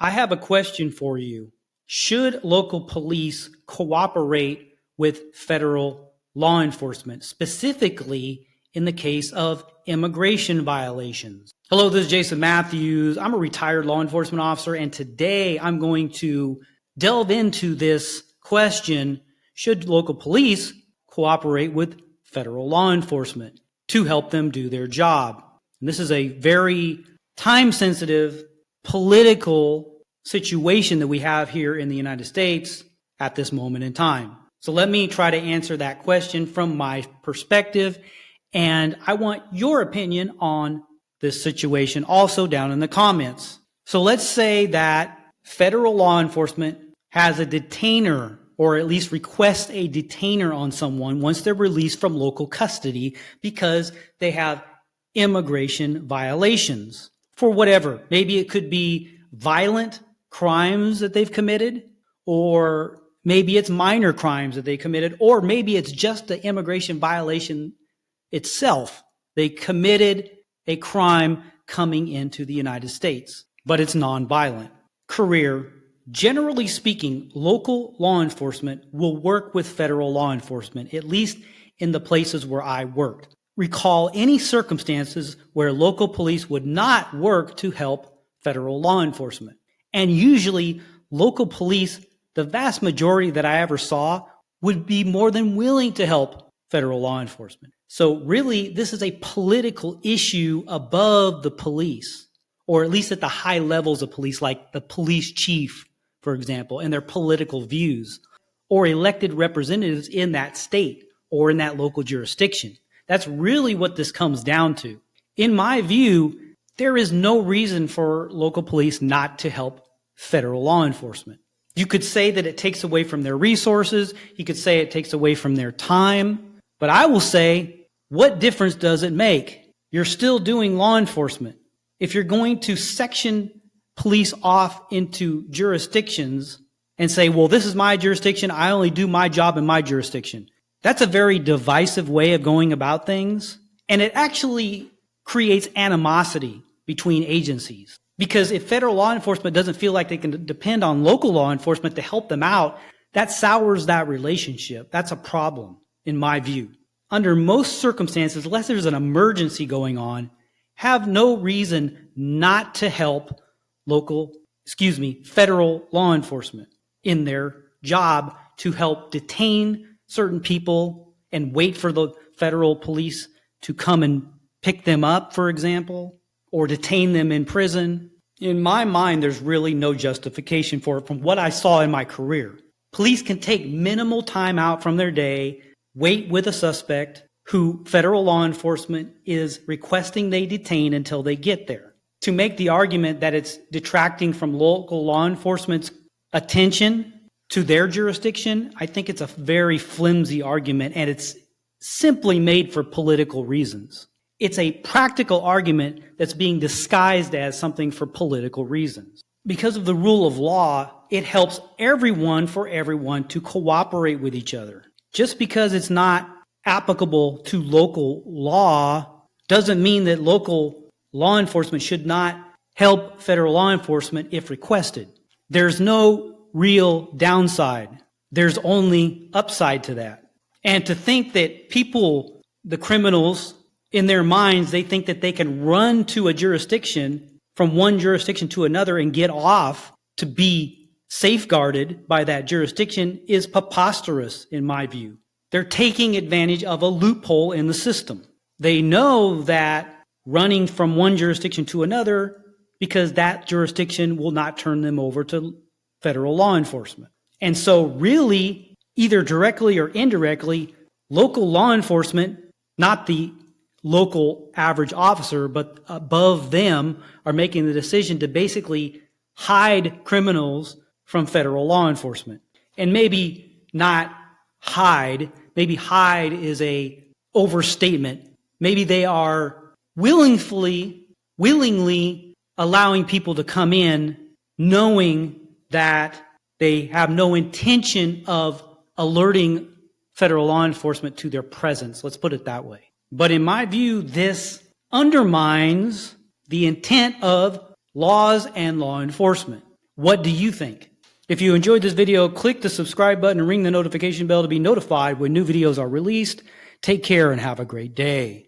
I have a question for you. Should local police cooperate with federal law enforcement, specifically in the case of immigration violations? Hello, this is Jason Matthews. I'm a retired law enforcement officer, and today I'm going to delve into this question: should local police cooperate with federal law enforcement to help them do their job? And this is a very time-sensitive political situation that we have here in the United States at this moment in time. So let me try to answer that question from my perspective, and I want your opinion on this situation also down in the comments. So let's say that federal law enforcement has a detainer, or at least requests a detainer on someone once they're released from local custody because they have immigration violations for whatever. Maybe it could be violent crimes that they've committed, or maybe it's minor crimes that they committed, or maybe it's just the immigration violation itself. They committed a crime coming into the United States, but it's nonviolent. Career. Generally speaking, local law enforcement will work with federal law enforcement, at least in the places where I worked. Recall any circumstances where local police would not work to help federal law enforcement. And usually, local police, the vast majority that I ever saw, would be more than willing to help federal law enforcement. So really, this is a political issue above the police, or at least at the high levels of police, like the police chief, for example, and their political views, or elected representatives in that state or in that local jurisdiction. That's really what this comes down to. In my view, there is no reason for local police not to help federal law enforcement. You could say that it takes away from their resources. You could say it takes away from their time. But I will say, what difference does it make? You're still doing law enforcement. If you're going to section police off into jurisdictions and say, well, this is my jurisdiction, I only do my job in my jurisdiction, that's a very divisive way of going about things. And it actually creates animosity between agencies. Because if federal law enforcement doesn't feel like they can depend on local law enforcement to help them out, that sours that relationship. That's a problem, in my view. Under most circumstances, unless there's an emergency going on, have no reason not to help federal law enforcement in their job to help detain certain people and wait for the federal police to come and pick them up, for example, or detain them in prison. In my mind, there's really no justification for it from what I saw in my career. Police can take minimal time out from their day, wait with a suspect who federal law enforcement is requesting they detain until they get there. To make the argument that it's detracting from local law enforcement's attention to their jurisdiction, I think it's a very flimsy argument, and it's simply made for political reasons. It's a practical argument that's being disguised as something for political reasons. Because of the rule of law, it helps everyone to cooperate with each other. Just because it's not applicable to local law doesn't mean that local law enforcement should not help federal law enforcement if requested. There's no real downside. There's only upside to that. And to think that people, the criminals, in their minds, they think that they can run to a jurisdiction from one jurisdiction to another and get off to be safeguarded by that jurisdiction is preposterous, in my view. They're taking advantage of a loophole in the system. They know that running from one jurisdiction to another, because that jurisdiction will not turn them over to federal law enforcement. And so really, either directly or indirectly, local law enforcement, not the local average officer, but above them, are making the decision to basically hide criminals from federal law enforcement. And maybe not hide, maybe hide is a overstatement. Maybe they are willingly allowing people to come in knowing that they have no intention of alerting federal law enforcement to their presence. Let's put it that way. But in my view, this undermines the intent of laws and law enforcement. What do you think? If you enjoyed this video, click the subscribe button and ring the notification bell to be notified when new videos are released. Take care and have a great day.